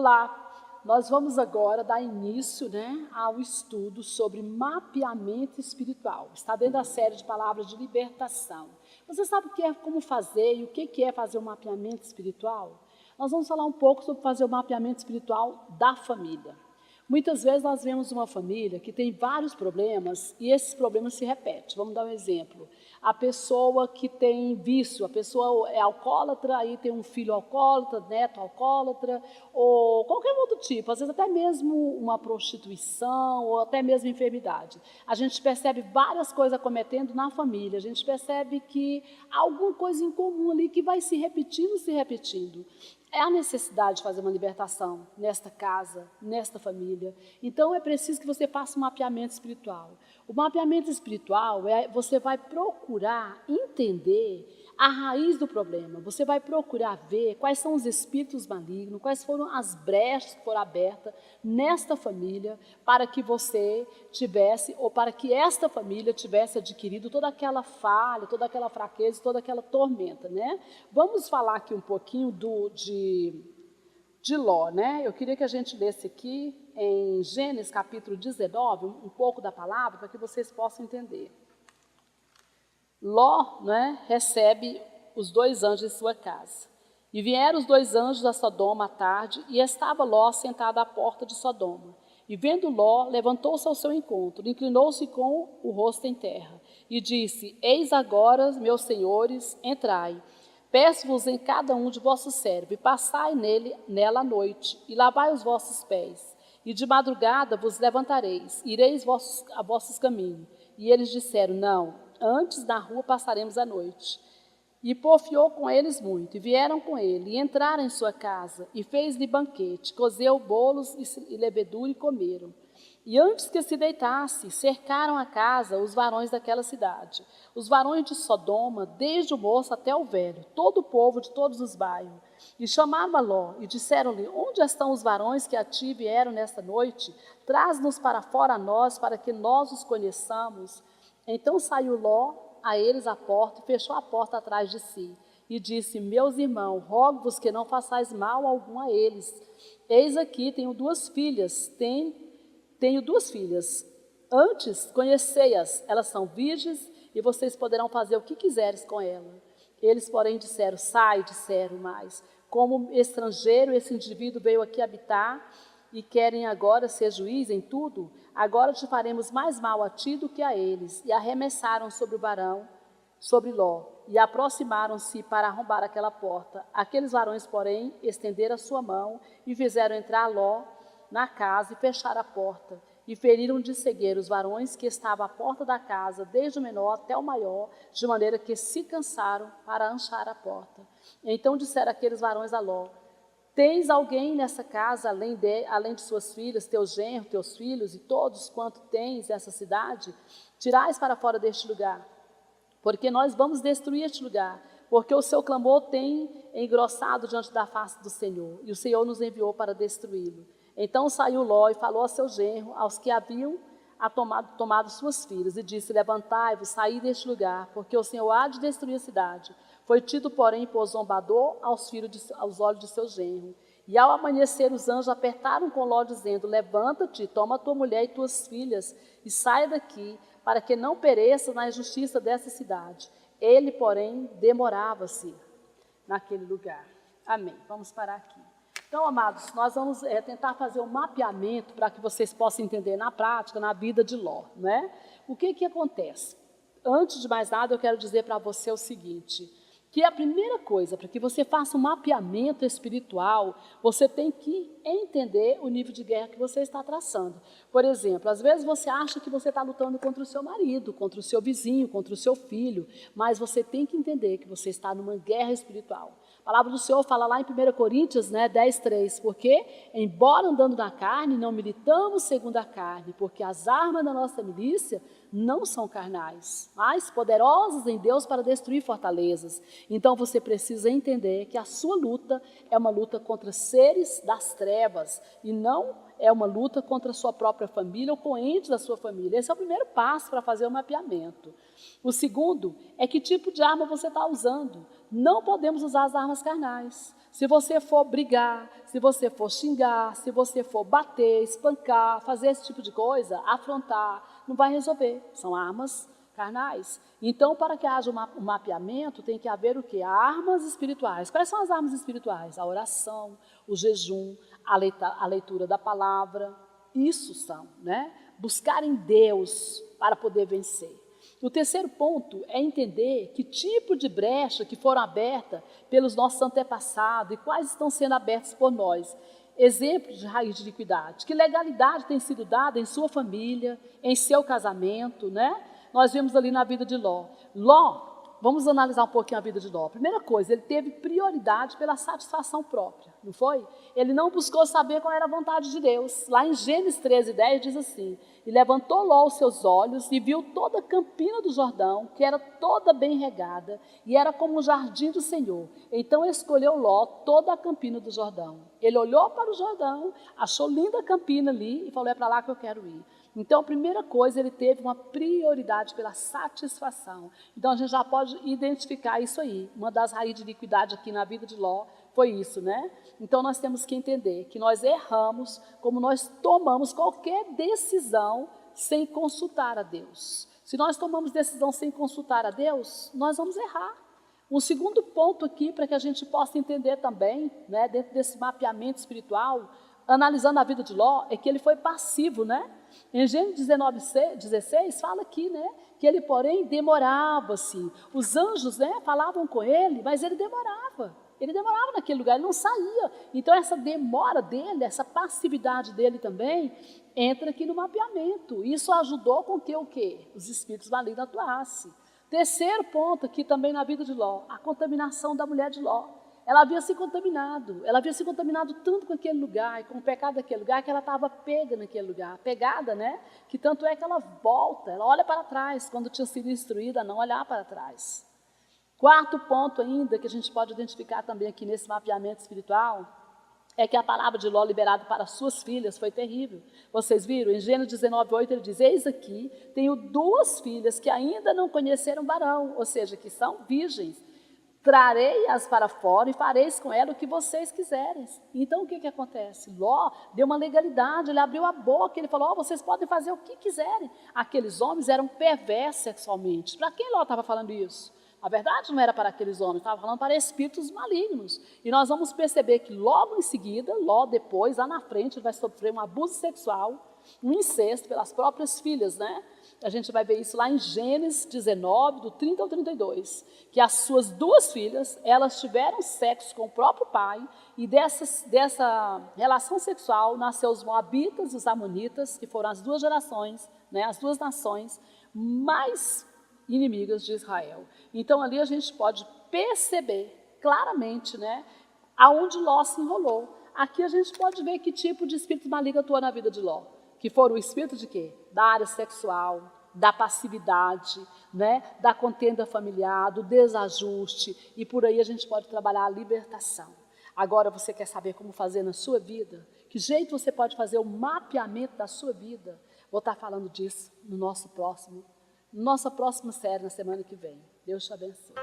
Olá, nós vamos agora dar início, ao estudo sobre mapeamento espiritual. Está dentro da série de palavras de libertação. Você sabe o que é, como fazer e o que é fazer o mapeamento espiritual? Nós vamos falar um pouco sobre fazer o mapeamento espiritual da família. Muitas vezes nós vemos uma família que tem vários problemas e esses problemas se repetem. Vamos dar um exemplo. A pessoa que tem vício, a pessoa é alcoólatra, aí tem um filho alcoólatra, neto alcoólatra, ou qualquer outro tipo, às vezes até mesmo uma prostituição, ou até mesmo enfermidade. A gente percebe várias coisas acometendo na família, a gente percebe que há alguma coisa em comum ali que vai se repetindo, se repetindo. É a necessidade de fazer uma libertação nesta casa, nesta família. Então, é preciso que você faça um mapeamento espiritual. O mapeamento espiritual você vai procurar entender a raiz do problema. Você vai procurar ver quais são os espíritos malignos, quais foram as brechas que foram abertas nesta família para que você tivesse, ou para que esta família tivesse adquirido toda aquela falha, toda aquela fraqueza, toda aquela tormenta, Vamos falar aqui um pouquinho de Ló, Eu queria que a gente lesse aqui em Gênesis capítulo 19, um pouco da palavra, para que vocês possam entender. Ló, recebe os 2 anjos em sua casa. E vieram os 2 anjos a Sodoma à tarde, e estava Ló sentado à porta de Sodoma. E vendo Ló, levantou-se ao seu encontro, inclinou-se com o rosto em terra, e disse: Eis agora, meus senhores, entrai. Peço-vos em cada um de vossos servos, e passai nela a noite, e lavai os vossos pés. E de madrugada vos levantareis, ireis a vossos caminhos. E eles disseram: Não, antes na rua passaremos a noite. E porfiou com eles muito, e vieram com ele, e entraram em sua casa, e fez-lhe banquete, cozeu bolos e levedura, e comeram. E antes que se deitasse, cercaram a casa os varões daquela cidade, os varões de Sodoma, desde o moço até o velho, todo o povo de todos os bairros. E chamaram a Ló, e disseram-lhe: Onde estão os varões que a ti vieram nesta noite? Traz-nos para fora a nós, para que nós os conheçamos. Então saiu Ló a eles à porta, e fechou a porta atrás de si, e disse: Meus irmãos, rogo-vos que não façais mal algum a eles. Eis aqui, tenho 2 filhas, tenho 2 filhas. Antes, conhecei-as, elas são virgens, e vocês poderão fazer o que quiseres com elas. Eles, porém, disseram: Sai, disseram mais. Como estrangeiro, esse indivíduo veio aqui habitar, e querem agora ser juiz em tudo, agora te faremos mais mal a ti do que a eles. E arremessaram sobre o varão, sobre Ló, e aproximaram-se para arrombar aquela porta. Aqueles varões, porém, estenderam a sua mão, e fizeram entrar Ló na casa, e fecharam a porta. E feriram de cegueira os varões que estavam à porta da casa, desde o menor até o maior, de maneira que se cansaram para anchar a porta. Então disseram aqueles varões a Ló: Tens alguém nessa casa, além de suas filhas, teus genros, teus filhos e todos quanto tens nessa cidade? Tirais para fora deste lugar, porque nós vamos destruir este lugar, porque o seu clamor tem engrossado diante da face do Senhor, e o Senhor nos enviou para destruí-lo. Então saiu Ló e falou a seu genro, aos que haviam tomado suas filhas, e disse: Levantai-vos, saí deste lugar, porque o Senhor há de destruir a cidade. Foi tido, porém, por zombador aos olhos de seu genro. E ao amanhecer, os anjos apertaram com Ló, dizendo: Levanta-te, toma tua mulher e tuas filhas, e saia daqui, para que não pereças na injustiça dessa cidade. Ele, porém, demorava-se naquele lugar. Amém. Vamos parar aqui. Então, amados, nós vamos tentar fazer um mapeamento para que vocês possam entender na prática, na vida de Ló, O que acontece? Antes de mais nada, eu quero dizer para você o seguinte: que a primeira coisa, para que você faça um mapeamento espiritual, você tem que entender o nível de guerra que você está traçando. Por exemplo, às vezes você acha que você está lutando contra o seu marido, contra o seu vizinho, contra o seu filho, mas você tem que entender que você está numa guerra espiritual. A palavra do Senhor fala lá em 1 Coríntios 10:3, porque, embora andando na carne, não militamos segundo a carne, porque as armas da nossa milícia não são carnais, mas poderosas em Deus para destruir fortalezas. Então você precisa entender que a sua luta é uma luta contra seres das trevas, e não é uma luta contra a sua própria família ou com entes da sua família. Esse é o primeiro passo para fazer o mapeamento. O segundo é que tipo de arma você está usando. Não podemos usar as armas carnais. Se você for brigar, se você for xingar, se você for bater, espancar, fazer esse tipo de coisa, afrontar, não vai resolver. São armas carnais. Então, para que haja um mapeamento, tem que haver o quê? Armas espirituais. Quais são as armas espirituais? A oração, o jejum, a leitura da palavra. Isso são, né? Buscar em Deus para poder vencer. O terceiro ponto é entender que tipo de brecha que foram abertas pelos nossos antepassados e quais estão sendo abertas por nós. Exemplos de raiz de iniquidade. Que legalidade tem sido dada em sua família, em seu casamento, né? Nós vemos ali na vida de Ló. Ló, vamos analisar um pouquinho a vida de Ló. Primeira coisa, ele teve prioridade pela satisfação própria, não foi? Ele não buscou saber qual era a vontade de Deus. Lá em Gênesis 13:10 diz assim: e levantou Ló os seus olhos e viu toda a campina do Jordão, que era toda bem regada, e era como um jardim do Senhor. Então escolheu Ló toda a campina do Jordão. Ele olhou para o Jordão, achou linda a campina ali e falou: é para lá que eu quero ir. Então, a primeira coisa, ele teve uma prioridade pela satisfação. Então, a gente já pode identificar isso aí. Uma das raízes de iniquidade aqui na vida de Ló foi isso, né? Então, nós temos que entender que nós erramos como nós tomamos qualquer decisão sem consultar a Deus. Se nós tomamos decisão sem consultar a Deus, nós vamos errar. Um segundo ponto aqui, para que a gente possa entender também, né, dentro desse mapeamento espiritual, analisando a vida de Ló, é que ele foi passivo, né? Em Gênesis 19:16 fala aqui, né, que ele, porém, demorava-se. Os anjos, né, falavam com ele, mas ele demorava. Ele demorava naquele lugar, ele não saía. Então, essa demora dele, essa passividade dele também, entra aqui no mapeamento. Isso ajudou com que o quê? Os espíritos malignos atuassem. Terceiro ponto aqui também na vida de Ló, a contaminação da mulher de Ló. Ela havia se contaminado tanto com aquele lugar, e com o pecado daquele lugar, que ela estava pega naquele lugar, pegada, né? Que tanto é que ela volta, ela olha para trás, quando tinha sido instruída a não olhar para trás. Quarto ponto ainda, que a gente pode identificar também aqui nesse mapeamento espiritual, é que a palavra de Ló liberada para suas filhas foi terrível. Vocês viram? Em Gênesis 19:8 ele diz: eis aqui, tenho 2 filhas que ainda não conheceram varão, ou seja, que são virgens. Trarei-as para fora e fareis com ela o que vocês quiserem. Então, o que acontece? Ló deu uma legalidade, ele abriu a boca, ele falou: vocês podem fazer o que quiserem. Aqueles homens eram perversos sexualmente. Para quem Ló estava falando isso? A verdade não era para aqueles homens, estava falando para espíritos malignos. E nós vamos perceber que logo em seguida, Ló depois, lá na frente, ele vai sofrer um abuso sexual, um incesto pelas próprias filhas, né? A gente vai ver isso lá em Gênesis 19, do 30 ao 32, que as suas 2 filhas, elas tiveram sexo com o próprio pai, e dessa relação sexual nasceu os moabitas e os amonitas, que foram as 2 gerações, né, as 2 nações mais inimigas de Israel. Então, ali a gente pode perceber claramente, né, aonde Ló se enrolou. Aqui a gente pode ver que tipo de espírito maligno atua na vida de Ló. Que foram o espírito de quê? Da área sexual, da passividade, né? Da contenda familiar, do desajuste, e por aí a gente pode trabalhar a libertação. Agora você quer saber como fazer na sua vida? Que jeito você pode fazer o mapeamento da sua vida? Vou estar falando disso no nossa próxima série na semana que vem. Deus te abençoe.